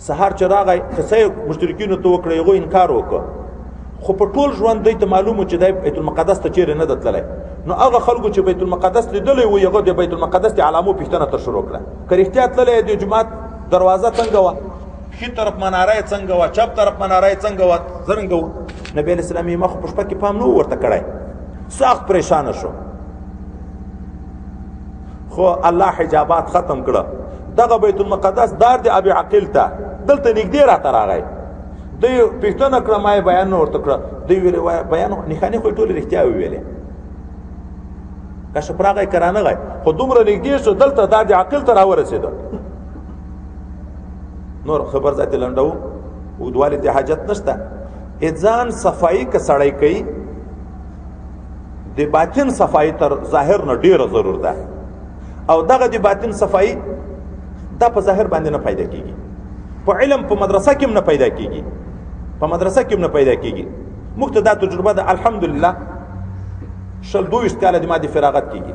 سحر چې راغی قصه مشترکینو ته وکړه یغو انکار وکړ خو په ټول ژوند دوی ته معلومه چې د بیت المقدس ته چیرې نه تللی نو هغه خلکو چې بیت المقدس لیدلی و یغو د بیت المقدس د علامو پښتنه تر شروع کړه که رښتیا تللی د جمعات دروازه څنګه و شي طرف مناره څنګه و چپ طرف مناره څنګه و زرنګ و نبی علیہ السلام یې مخ په شپه کې پام نو ورته کړای سخت پریشان شو خو الله حجابات ختم کړه دغه بیت المقدس دار د ابي عقیل ته دلته نږدې راته راغی دوی پښتنه کړه ما بیان ورته کړه دوی ویل بیان نه خاني خو ټول رښتیا ویلې کښ پراغه کرانه غي خو دومره نږدې شو دلته دار د عقیل ته راورسېده نور خبر ذات لندو او دواله د حاجت نشته اذان صفائی که سړی کوي د باطن صفائی تر ظاهر نه ډیره ضرور ده او دغه د باطن صفائی دا په ظاهر باندې نه پیدا کیږي په علم په مدرسه کې نه پیدا کیږي په مدرسه کې نه پیدا کیږي مقتدا تجربه ده الحمدلله شل 22 کال د ماده فراغت کیږي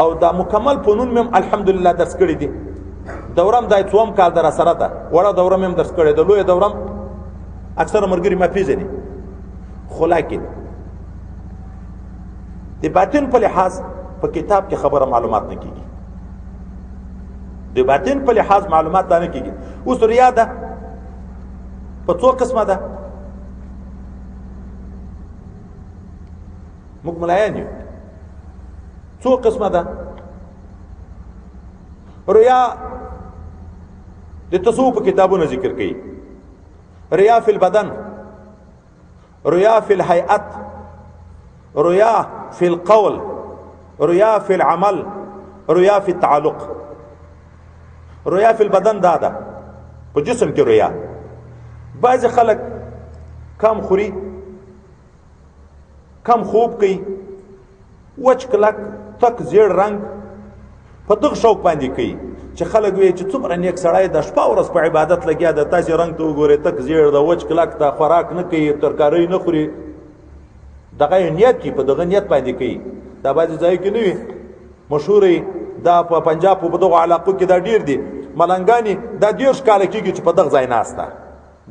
او دا مکمل فنون مم الحمدلله درس کړی دي دورم دای څوم کال در سره ده وړه دورم هم درس کړی ده لوی دورم اکثر مرګري ما پیژني خو لکه د باطن په لحاظ په کتاب کې خبره معلومات نه کیږي د باطن په لحاظ معلومات نه کیږي اوس ریا ده په څو قسمه ده موږ ملایان یو. څو قسمه ده ریا؟ د تصوف کتابونو ذکر کوي. ریا فی البدن، ریا فی الهیئت، ریا فی القول، ریا فی العمل، ریا فی التعلق. ریا فی البدن دا ده په جسم کې ریا. بعض خلک کم خوري، کم خوب کوي، وچ کلک تک زیړ رنگ په دغه شوق باندې کوي چې خلک وایي چې څومره نیک سړی د شپه ورځ په عبادت لګیا ده، تاسې رنګ ته وګورئ تک زیړ ده، وچ کلک ته خوراک نه کوي، ترکارۍ نه خوري. دغه نیت کې په دغه نیت باندې کوي. دا بعضې ځای کې نه وي مشهور دا په پنجاب په دغو علاقو کې دا ډېر دي ملنګانې دا 10 کاله کېږي چې په دغه ځای ناسته،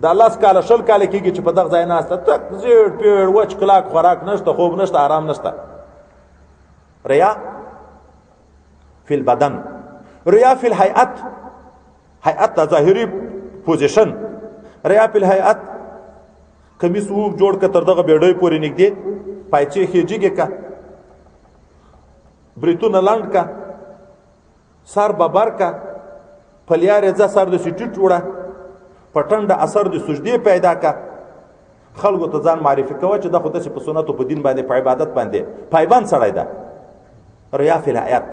دا 10 کاله 20 کاله کېږي چې په دغه ځای ناسته، تک زیړ پیړ وچ کلک خوراک نشته، خوب نشته، آرام نشته. ریا فی البدن، ریا فی الهیئت، هیئت دا ظاهری پوزیشن. ریا فی الهیئت کمیس وو جوړ که تر دغه بیډۍ پورې نږدې، پایچې خېجیږي که، بریتونه لنډ که، سر ببر که، پلیارې ځه سر د سټیټ وړه، په ټنډه اثر د سجدې پیدا که. خلکو ته ځان معرفي کوه چې دا خو داسې په سنتو په دین باندې په عبادت باندې پایبند سړی ده. ریا فی الهیئت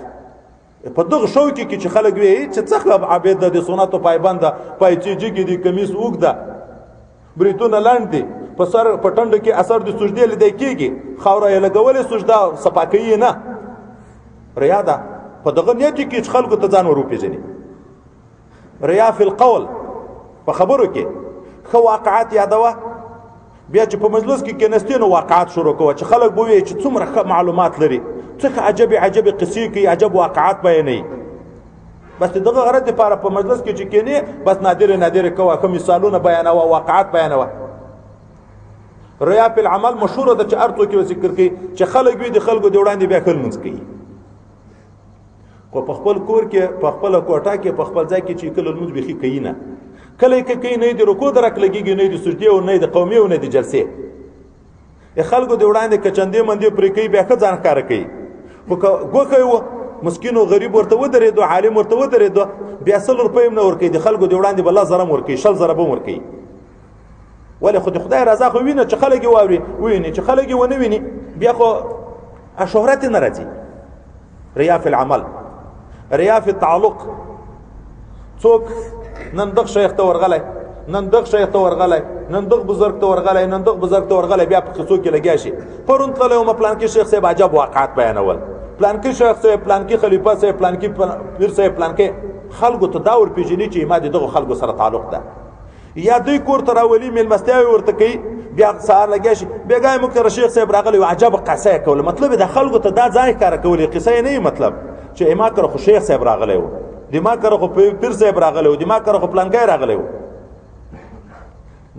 په دغه شوق کې چې خلک وایي چې څه عابد ده، د سنتو پایبند ده، پایچې جګې دي، کمیس اوږد ده، بریتونه لنډ دي، په سر په ټنډه کې اثر د سجدې لیدی کېږي، خاوره یې لګولې سجده صفا کوي نه. ریا ده په دغه نیت کې چې خلکو ته ځان ور وپېژني. ریا فی القول په خبرو کې ښه واقعات یادوه، بیا چې په مجلس کې کېنستې نو واقعات شروع کوه چې خلک به ووایي چې څومره ښه معلومات لري، څه عجبې عجبې قصې کوي، عجب واقعات بیانوي. بس د دغه غرض دپاره په مجلس کې چې کېنې بس نادرې نادرې کوه، ښه مثالونه بیانوه، واقعات بیانوه. ریا فی العمل مشهوره ده چې هر څوک یې ذکر کوي چې خلک وي د خلکو د وړاندې بیا ښه لمونځ کوي، خو په خپل کور کې په خپله کوټه کې په خپل ځای کې چې کله لمونځ بیخي کوي نه، کله یې کوي نه د رکوع درک لګېږي، نه د سجدې او نه د قومي او نه د جلسې. خلکو د وړاندې کچندې مندې پرې کوي، بیا ښه ځان ښکاره کوي. خو که ګوښی و مسکین او غریب ورته ودرېدو، عالم ورته ودرېدو، بیا 100 روپۍ هم نه ورکوي، د خلکو د وړاندې به 10 زره هم ورکوي، 20 زره به هم ورکوي. ولې خو د خدای رضا خو وینه چې خلک یې واوري ویني، چې خلک یې ونه ویني بیا خو شهرت نه راځي. ریا فی العمل، ریا فی التعلق. څوک نن دغه شیخ ته ورغلی، نن دغه شیخ ته ورغلی، نن دغه بزرګ ته ورغلی، نن دغه بزرګ ته ورغلی، بیا په قصو کې لګیا شي. پرون تللی وم پلانکي شیخ صاحب عجب واقعات بیانول، پلانکي شیخ صاحب، پلانکي خلیفه صاحب، پلانکي پیر صاحب، پلانکي. خلکو ته دا ورپېژني چې ما د دغو خلکو سره تعلق ده. یا دوی کور ته راولي مېلمستیاوې ورته کوي، بیا سهار لګیا شي، بېګا یې موږ ته شیخ صاحب راغلی و عجبه قصه یې کوله. مطلب یې د خلکو ته دا ځای ښکاره کولې، قصه یې نه وي مطلب چې ما کره خو شیخ صاحب راغلی و، د ما کره خو پیر صاحب راغلی و، د ما کره خو پلانکی راغلی و.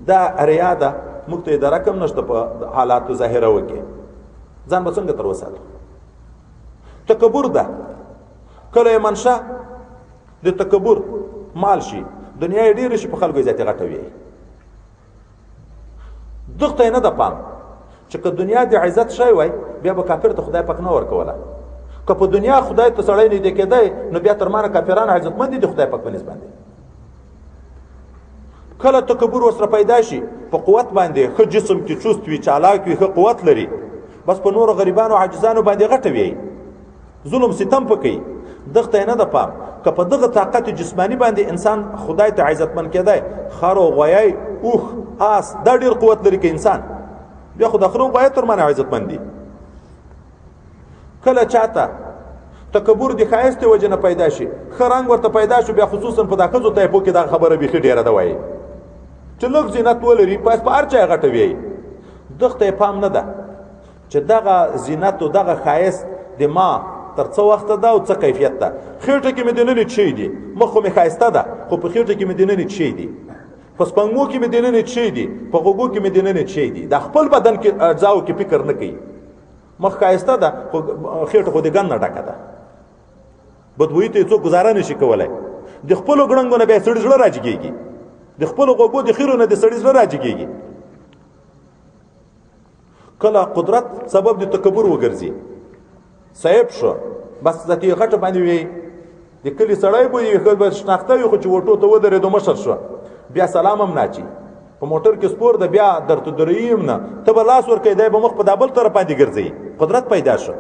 دا ریا ده. موږ ته یې د رقم نشته په حالاتو ظاهره وکړي. ځان به څنګه تر وساتو؟ تکبر ده. کله یې منشه د تکبر مال شي، دنیا یې ډېره شي، په خلکو یې زیاتې غټه وي. دغه ته یې نه ده پام چې که دنیا د عزت شی وای بیا به کافر ته خدای پاک نه ورکوله. که په دنیا خدای ته سړی نږدې کېدی نو بیا تر مانه کافران عزتمند دي د خدای پاک په نسبت باندې. کله تکبر ورسره پیدا شي په قوت باندې، ښه جسم کې چست وي، چالاک وي، ښه قوت لري، بس په نورو غریبانو عاجزانو باندې غټه وي، ظلم ستم پکوي. دغه ته یې نه ده پام. که په دغه طاقت جسمانی باندې انسان خدای ته عزتمند کېدی، خر او غویی، اوښ، آس، دا ډېر قوت لري که انسان، بیا خو د خر او غویی تر مانه عزتمند دي. کله چاته تکبر د ښایست وجه نه پیدا شي، ښه رنګ ورته پیدا شو، بیا خصوصا په دا ښځو ته یې پوه کې دا خبره بیخي ډېره ده وایي چې لږ زینت ولري بس په هر چا یې غټه ویایي. دغه ته یې پام نه ده چې دغه زینت او دغه ښایست د ما تر څه وخته ده او څه کیفیت ده. خېټه کې مې دننه شی دي، مخ خو مې ښایسته ده، خو په خېټه کې مې دننه شی دي، په سپنګو کې مې دننه شی دي، په غوږو کې مې دننه شی دي. د خپل بدن کې اجزاو کې فکر نه کوي. مخ ښایسته ده خو خېټه خو د ګن نه ډکه ده، بدبویي ته څوک ګزاره نشي کولی. د خپلو ګړنګو نه بیا سړي زړه راجګېږي، د خپلو غوږو د خیرو نه د سړي زړه راجګېږي. کله قدرت سبب د تکبر وګرځي صاحب شو بس ذاتی غټه باندې وي د کلی سړی بو یې خبر شناخته یو خو چې وټو ته ودرېدو مشر شو بیا سلام هم ناچی په موټر کې سپور د بیا درته دریم نه ته به لاس ورکې دی به مخ په دابل طرف باندې ګرځي قدرت پیدا شو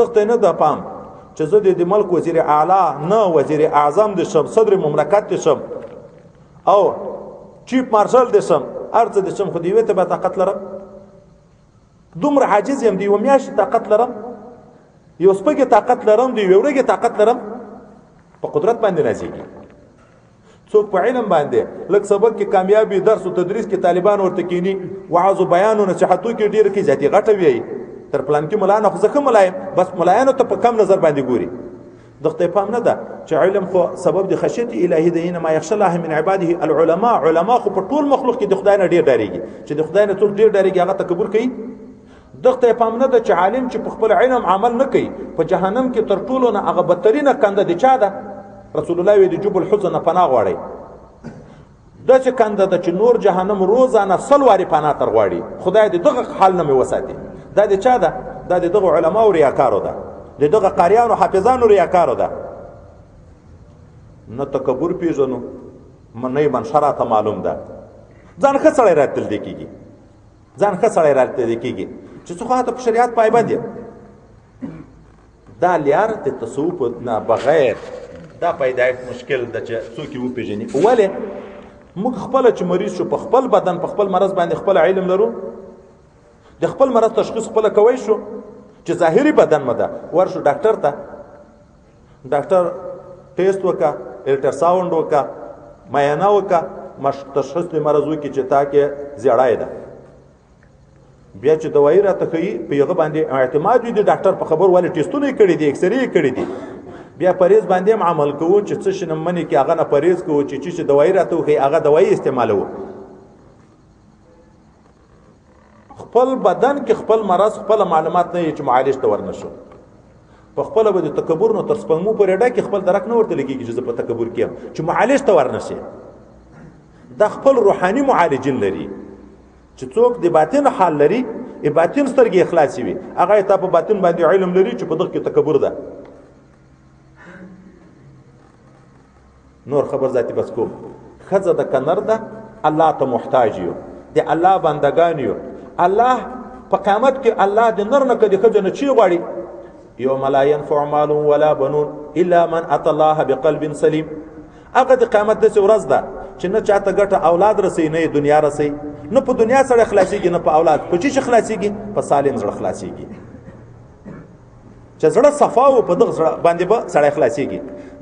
دغه نه د پام چې زه د ملک وزیر اعلی نه وزیر اعظم د شم صدر مملکت د شم او چیف مارشال د شم ارڅ د شم خو دی وته به طاقت لرم دومره عاجز یم دی و میاش طاقت لرم یو سپګه طاقت لرم دی وړګه طاقت لرم په قدرت باندې نازيږي څوک په علم باندې لکه سبق کې کامیابی درس او تدریس کې طالبان ورته کینی وعظ او بیان او نصيحتو کې ډیر کې ذاتی غټه وی تر پلان کې مولانا خو ځکه ملایم بس ملایانو ته په کم نظر باندې ګوري دغه پام نه ده چې علم خو سبب د خشیت الهی دی نه ما یخشى الله من عباده العلماء علما خو په ټول مخلوق کې د خدای نه ډیر ډاریږي چې د خدای نه څوک ډیر ډاریږي هغه تکبر کوي دغه پام نه ده چې عالم چې په خپل علم عمل نه کوي په جهنم کې تر ټولو نه هغه بدترینه کنده دي چا ده رسول الله وی د جب الحزن پناه غواړي د چې کنده د چې نور جهنم روزانه سلواري پناه تر غواړي خدای دې دغه حال نه مې وساتي دا د چا ده دا د دغه علما او ریاکارو ده د دغه قاریانو حافظانو ریاکارو ده نه تکبر پیژنو منې منشره ته معلوم ده ځان ښه سړی راتل دی کیږي ځان ښه سړی راتل دی کیږي چې څه خو ته په شریعت پایبند دي دا لیار د تصوف نه بغیر دا پیدایښت مشکل ده چې څوک یې وپیژني ولې موږ خپل چې مریض شو په خپل بدن په خپل مرض باندې خپل علم لرو د خپل مرض تشخیص خپل کوي شو چې ظاهري بدن مده ورشو ډاکټر ته ډاکټر ټیسټ وکا الټراساوند وکا معاینه وکا تشخیص د مرض وکي چې تا کې زیړای ده بیا چې دوايي راته کوي په یغه باندې اعتماد دي ډاکټر په خبر ولې ټیسټونه کړی دي اکسرې کړی دي بیا پریز باندې عمل کوو چې څه شنه منی کې هغه نه پریز کوو چې دوايي راته کوي هغه دوايي استعمالو خپل بدن کې خپل مرض خپل معلومات نه چې معالج ته ورنشو په خپل به د تکبر نو تر سپنمو پرې ډا کې خپل درک نه ورته لګيږي چې په تکبر کې چې معالج ته ورنشي د خپل روحاني معالجین لري چې څوک د باطن حال لري ای باطن سترګې اخلاصي وي هغه ته په باطن باندې علم لري چې په دغه کې تکبر ده نور خبر ذاتی بس کوم خزه د کنر ده الله ته محتاج یو د الله بندگان یو الله په قیامت کې الله د نر نه کدي خزه نه چی غواړي یوم لا ينفع مال ولا بنون الا من اتى الله بقلب سلیم هغه د قیامت د ورځ ده چې نه چاته ګټه اولاد رسي نه دنیا رسي نه په دنیا سره خلاصيږي نه په اولاد په چی خلاصيږي په سالم زړه خلاصيږي چې زړه صفا او په دغه باندې به سړی خلاصيږي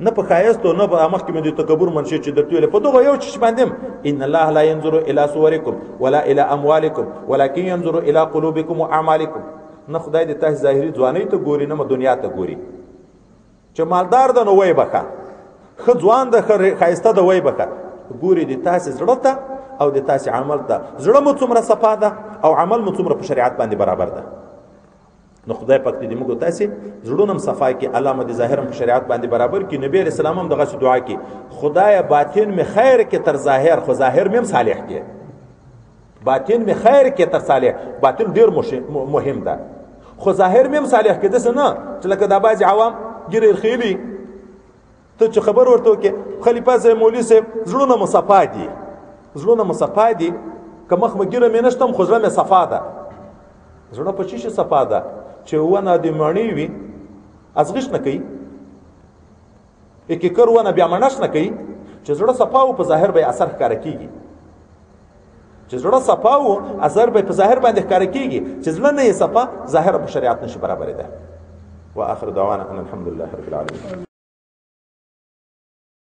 نه په خایست او نه په مخ کې مې تکبر منشي چې درته په دغه یو چی باندې ان الله لا ينظر الى صوركم ولا الى اموالكم ولكن ينظر الى قلوبكم واعمالكم نه خدای دې ته ظاهري ځواني ته ګوري نه دنیا ته ګوري چې مالدار د نو وای بخا خو ځوان د خایسته د وای بخا ګوري دې تاسو زړه ته او د تاسو عمل ته زړه مو څومره صفا ده او عمل مو څومره په شریعت باندې برابر ده نو خدای پاک دې موږ تاسو زړونم صفا کی الله مو دې ظاهرم په شریعت باندې برابر کی نبی رسول الله هم دغه دعا کی خدای باطن می خیر کې تر ظاهر خو ظاهر مم صالح کی باطن می خیر کې تر صالح باطن ډیر مهم ده خو ظاهر مم صالح کې دسه نه چې لکه د باز عوام ګیر خېلی ته چې خبر ورته کې خلیفہ زې مولوی سه زړونه مصفا دي زړونه مصفا دي کمخ مګیره مې نشتم خو زړه مې صفا ده زړه په چی صفا ده چې ونه د مانی وي ازغش نه کوي کې ونه بیا منش نه کوي چې زړه صفا او په ظاهر به اثر ښکار کیږي چې زړه صفا او اثر به په ظاهر باندې ښکار کیږي چې زړه نه صفا ظاهر په شریعت نشي برابر ده واخر دعوانا ان الحمد لله رب العالمين